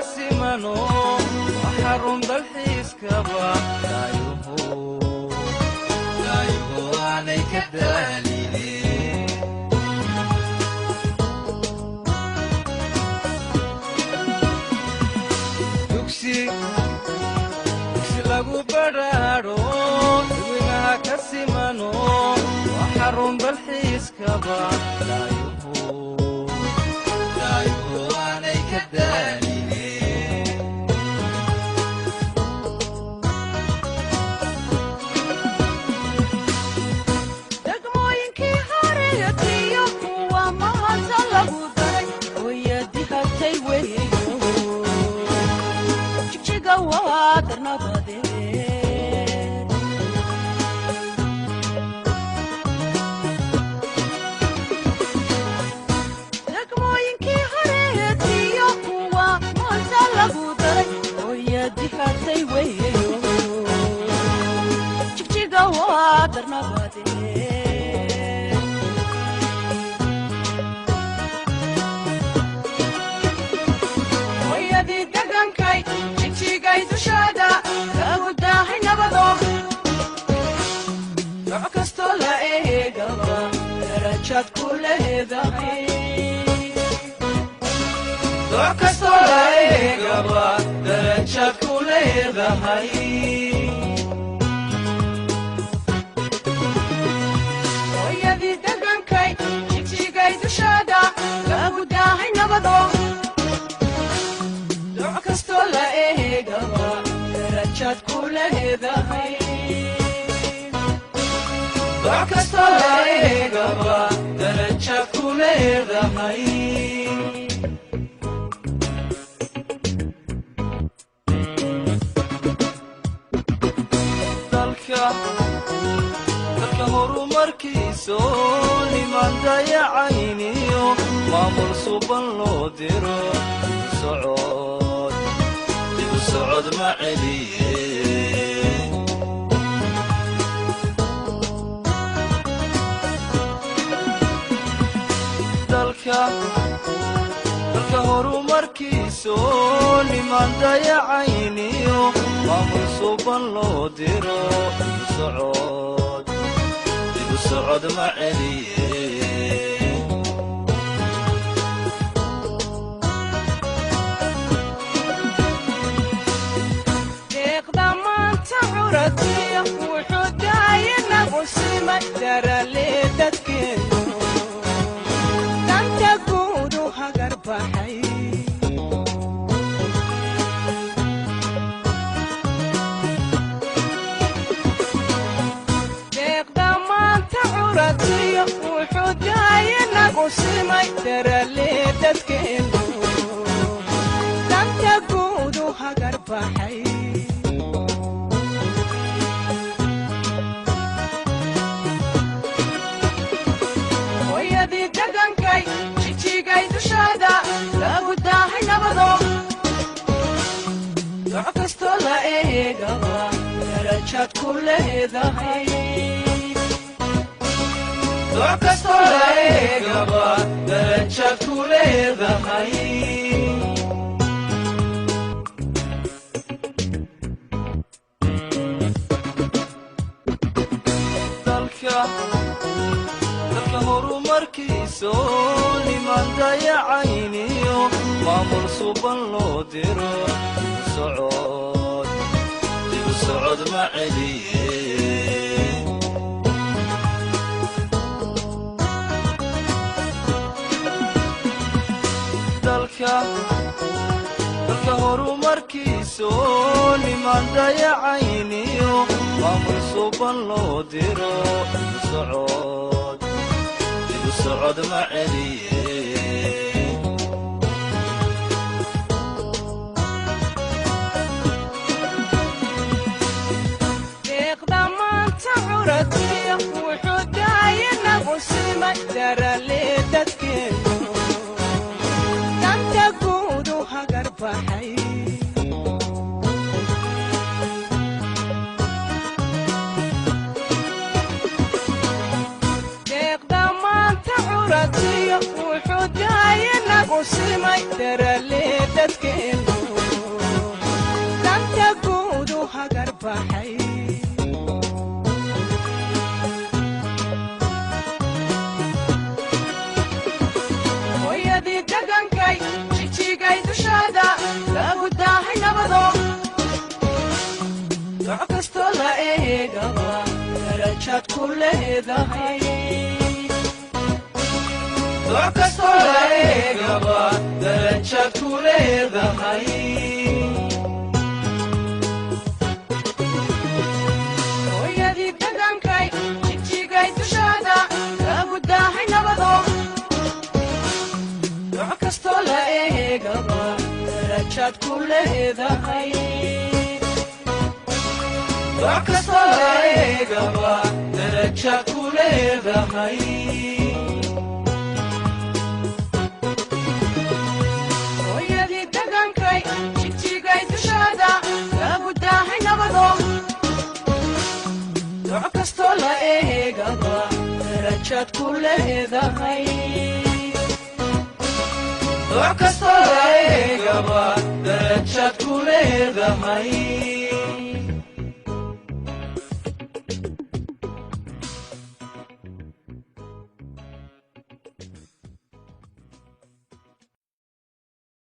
كسمانو وحرم بالحيس كبا لا يهو عليك الدليل يكسي لغو برارو وينها كسمانو وحرم بالحيس كبا لا يهو عليك الدليل وحداينا قسمي ترى اللي تتكلم baxay hooyadii dhaqankay jijigay dushaada lagu daahay nabado duco kastoo la eegaba darajaad ku leedahay duco kastoo la eegaba darajaad ku leedahay hooyadii dhaqankay jijigay dushaada lagu daahay nabado duco kastoo la eegaba darajaad ku leedahay duco kastoo la eegaba darajaad ku leedahay hooyadii dhaqankay jijigay dushaada lagu daahay nabado duco kastoo la eegaba darajaad ku leedahay duco kastoo la eegaba darajaad ku leedahay